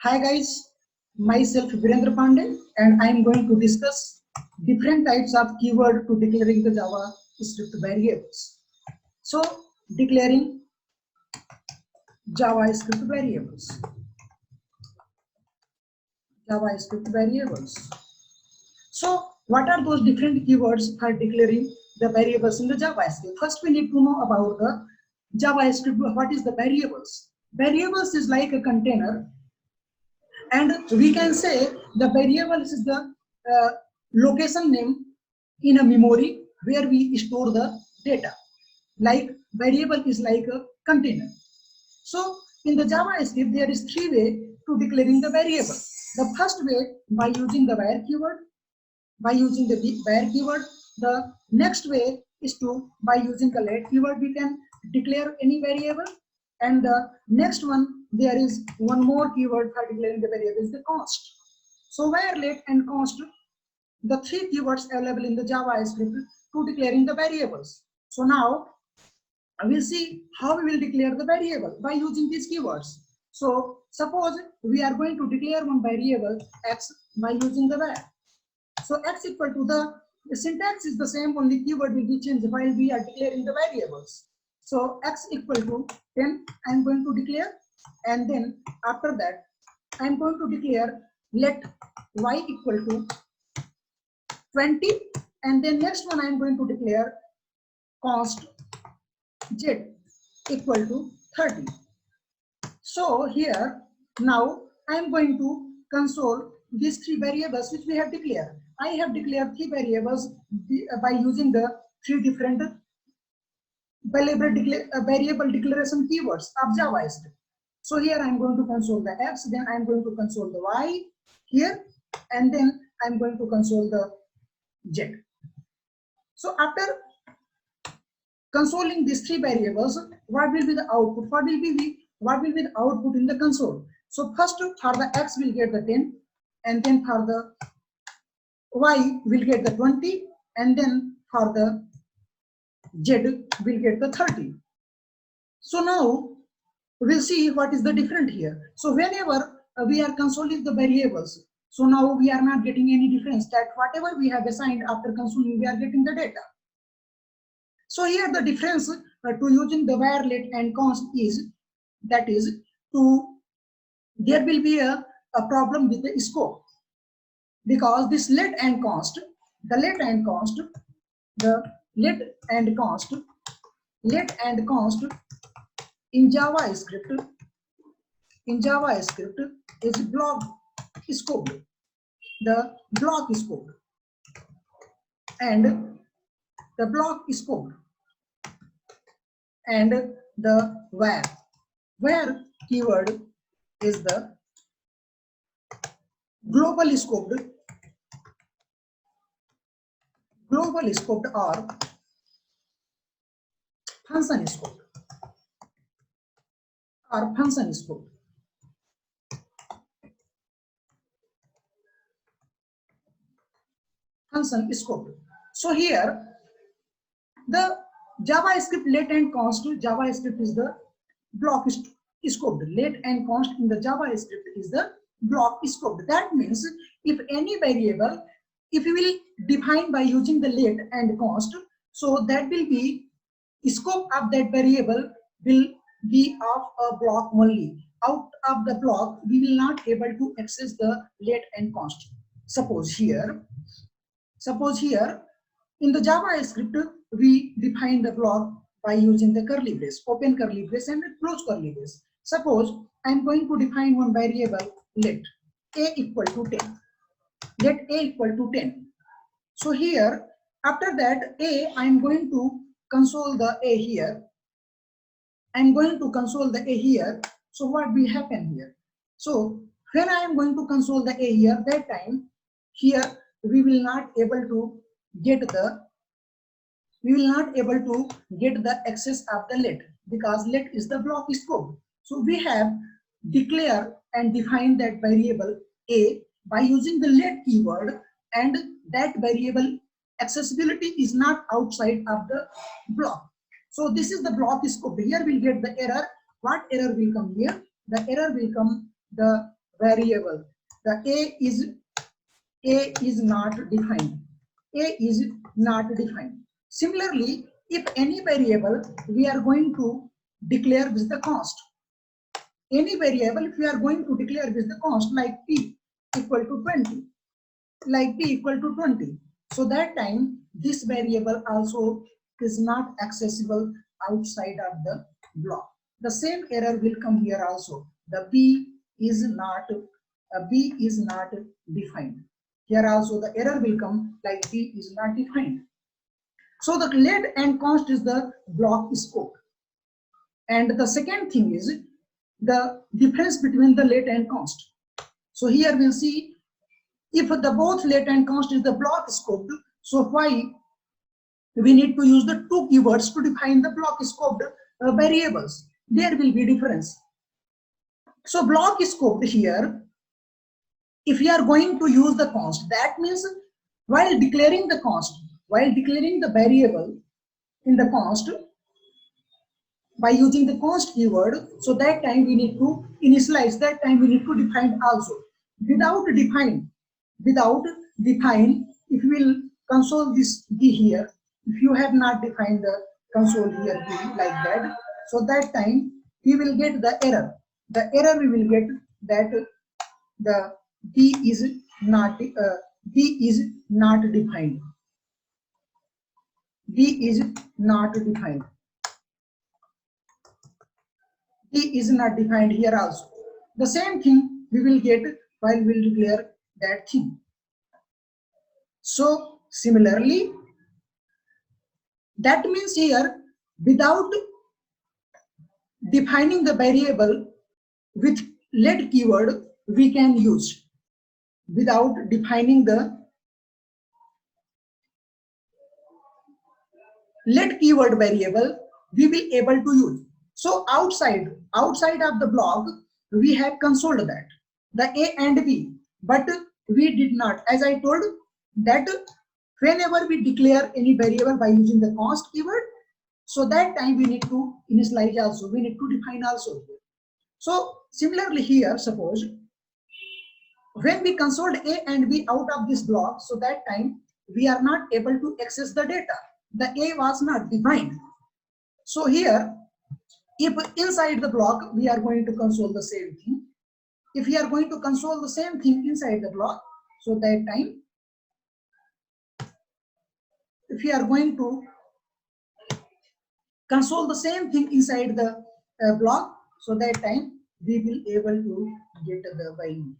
Hi guys, myself Virendra Pandey and I am going to discuss different types of keyword to declaring the JavaScript variables. So declaring JavaScript variables. So what are those different keywords for declaring the variables in the JavaScript? First we need to know about the JavaScript. What is the variables? Variables is like a container, and we can say the variable is the location name in a memory where we store the data. Like variable is like a container. So in the JavaScript there is three ways to declaring the variable. The first way by using the where keyword. By using the where keyword, the next way is to by using the let keyword we can declare any variable, and the next one there is one more keyword for declaring the variable is the const. So where, let, and const, the three keywords available in the JavaScript to declaring the variables. So now we'll see how we will declare the variable by using these keywords. So suppose we are going to declare one variable x by using the where. So x equal to the syntax is the same, only keyword will be changed while we are declaring the variables. So x equal to 10 I am going to declare, and then after that I am going to declare let y equal to 20, and then next one I am going to declare const z equal to 30. So here now I am going to console these three variables which we have declared. I have declared three variables by using the three different variable declaration keywords of JavaScript. So here I am going to console the x, then I am going to console the y here, and then I am going to console the z. So after consoling these three variables, what will be the output? What will be the output in the console? So first for the x will get the 10, and then for the y will get the 20, and then for the z will get the 30. So now we'll see what is the different here. So whenever we are consoling the variables, so now we are not getting any difference, that whatever we have assigned after consoling we are getting the data. So here the difference to using the where, let, and const is, that is, there will be a problem with the scope, because this let and const in JavaScript is block scoped. The block is scoped, and the block is scoped, and the where keyword is the global scoped or function scoped function scoped. So here the JavaScript let and const, JavaScript is the block scoped. Let and const in the JavaScript is the block scoped. That means if any variable, if you will define by using the let and const, so that will be scope of that variable will be of a block only. Out of the block we will not able to access the let and const. Suppose here in the JavaScript we define the block by using the curly brace, open curly brace and close curly brace. Suppose I am going to define one variable let a equal to 10. So here after that I am going to console the a here. So what will happen here? So when I am going to console the a here, that time here we will not able to get the access of the let, because let is the block scope. So we have declared and defined that variable a by using the let keyword, and that variable accessibility is not outside of the block. So this is the block scope. Here we'll get the error. What error will come here? The error will come, the variable. The A is not defined. A is not defined. Similarly, if any variable we are going to declare with the const, any variable if we are going to declare with the const like p equal to 20, like p equal to 20, so that time this variable also is not accessible outside of the block. The same error will come here also. The b is not defined. Here also the error will come like b is not defined. So the let and const is the block scope. And the second thing is the difference between the let and const. So here we'll see if the both let and const is the block scoped, so why we need to use the two keywords to define the block scoped variables? There will be difference. So block scoped here, if you are going to use the const, that means while declaring the const, while declaring the variable in the const by using the const keyword, so that time we need to initialize, that time we need to define also. Without define, if we will console this b here, if you have not defined the console here b like that, so that time we will get the error. The error we will get that the b is not defined. B is not defined. B is not defined here also. The same thing we will get while we will declare that thing. So similarly, that means here without defining the variable with let keyword we can use. Without defining the let keyword variable we will able to use. So outside of the block we have consoled that the A and B, but we did not, as I told that whenever we declare any variable by using the const keyword, so that time we need to initialize also, we need to define also. So similarly here, suppose when we consoled A and B out of this block, so that time we are not able to access the data. The A was not defined. So here, if inside the block we are going to console the same thing, if we are going to console the same thing inside the block, so that time if we are going to console the same thing inside the block, so that time we will able to get the value.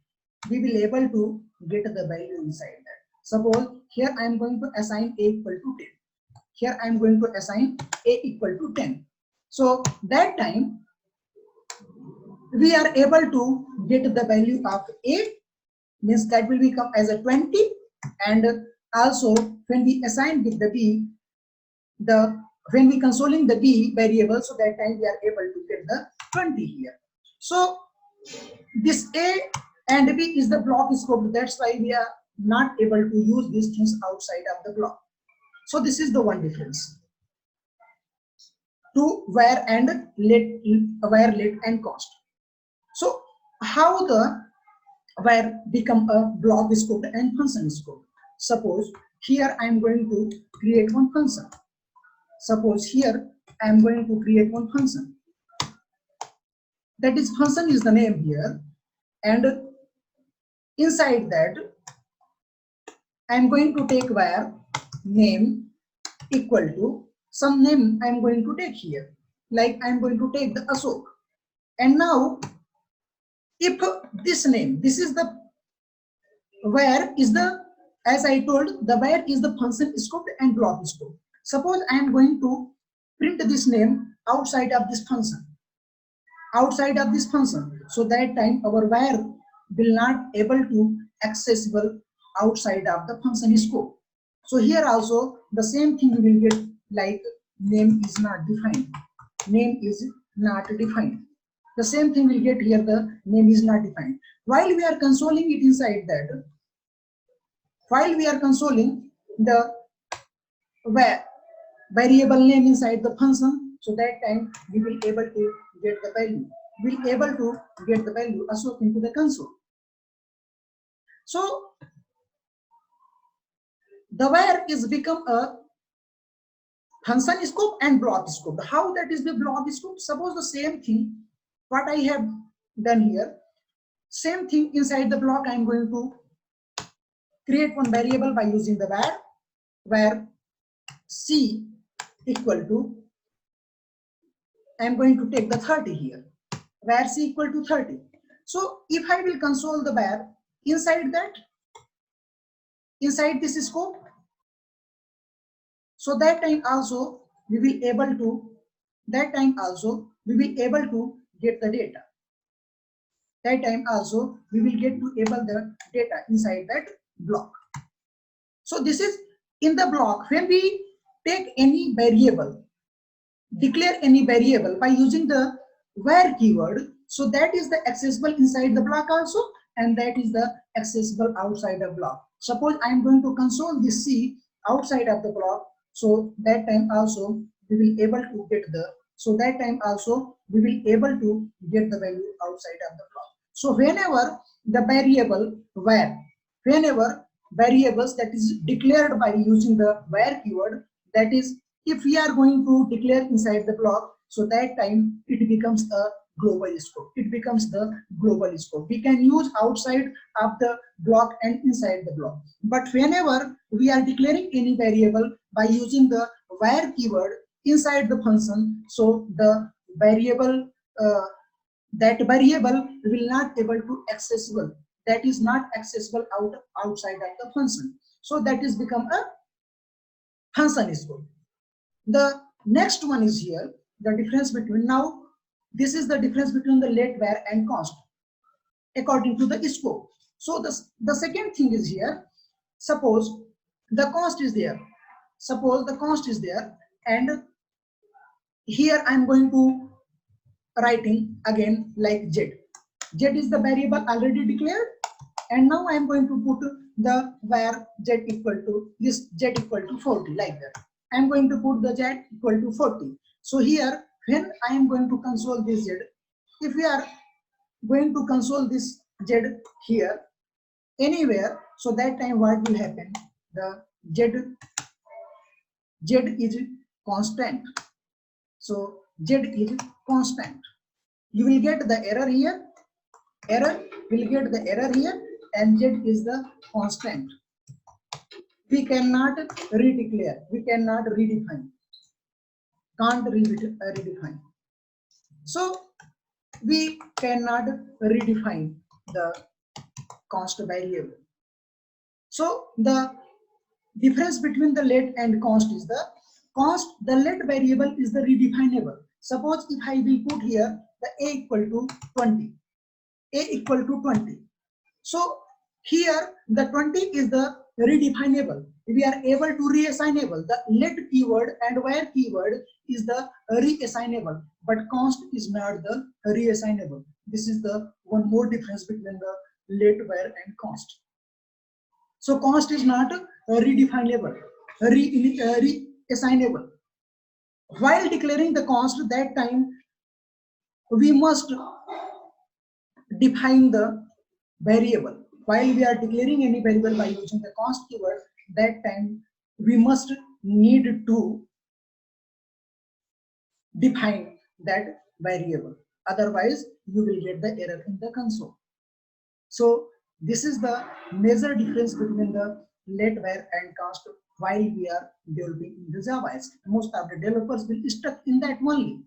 We will able to get the value inside that. Suppose here I am going to assign A equal to 10. Here I am going to assign A equal to 10. So that time we are able to get the value of A, means that will become as a 20, and also when we assign with the B, when we consoling the B variable, so that time we are able to get the 20 here. So this A and B is the block scope, that's why we are not able to use these things outside of the block. So this is the one difference to where and let and const. So how the where become a block scope and function scope? Suppose here I am going to create one function. Suppose here I am going to create one function. That is, function is the name here, and inside that I am going to take where name equal to some name I am going to take here. Like I am going to take the Ashok. And now if this name, this is the where is the, as I told, the where is the function scope and block scope. Suppose I am going to print this name outside of this function. Outside of this function, so that time our where will not able to accessible outside of the function scope. So here also the same thing we will get, like name is not defined. Name is not defined. The same thing we'll get here, the name is not defined. While we are consoling it inside that, while we are consoling the variable name inside the function, so that time we will able to get the value. We'll able to get the value Ashok into the console. So the where is become a function scope and block scope. How that is the block scope? Suppose the same thing what I have done here, same thing inside the block. I am going to create one variable by using the where c equal to, I am going to take the 30 here, where c equal to 30. So if I will console the where inside that, inside this scope, so that time also we will able to, that time also we will able to get the data. That time also we will get to able the data inside that block. So this is in the block. When we take any variable, declare any variable by using the where keyword, so that is the accessible inside the block also, and that is the accessible outside the block. Suppose I am going to console this c outside of the block, so that time also we will able to get the, so that time also we will able to get the value outside of the block. So whenever the variable where, whenever variables that is declared by using the where keyword, that is if we are going to declare inside the block, so that time it becomes a global scope. It becomes the global scope. We can use outside of the block and inside the block. But whenever we are declaring any variable by using the where keyword inside the function, so the variable that variable will not able to accessible. That is not accessible outside of the function. So that is become a function scope. The next one is here, the difference between, now this is the difference between the let, where and const according to the scope. So the second thing is here, suppose the const is there, suppose the const is there, and here I am going to writing again like z. Z is the variable already declared, and now I am going to put the where z equal to this, z equal to 40, like that. I am going to put the z equal to 40. So here when I am going to console this z, if we are going to console this z here anywhere, so that time what will happen, the z is constant. So z is constant. You will get the error here, error will get the error here, and z is the constant. We cannot redeclare, we cannot redefine, can't redefine. So we cannot redefine the const variable. So the difference between the let and const is the const, the let variable is the redefinable. Suppose if I will put here the a equal to 20, a equal to 20. So here the 20 is the redefinable. We are able to reassignable. The let keyword and where keyword is the reassignable, but const is not the reassignable. This is the one more difference between the let, where and const. So const is not redefinable, reassignable. While declaring the const, that time we must define the variable. While we are declaring any variable by using the const keyword, that time we must need to define that variable. Otherwise, you will get the error in the console. So this is the major difference between the let, where and const while we are developing in the Javascript. Most of the developers will stuck in that only.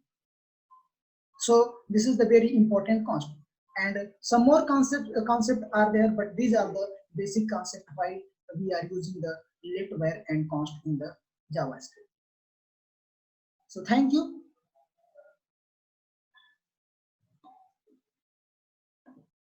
So this is the very important concept. And some more concept are there, but these are the basic concept why we are using the let, where and const in the JavaScript. So thank you.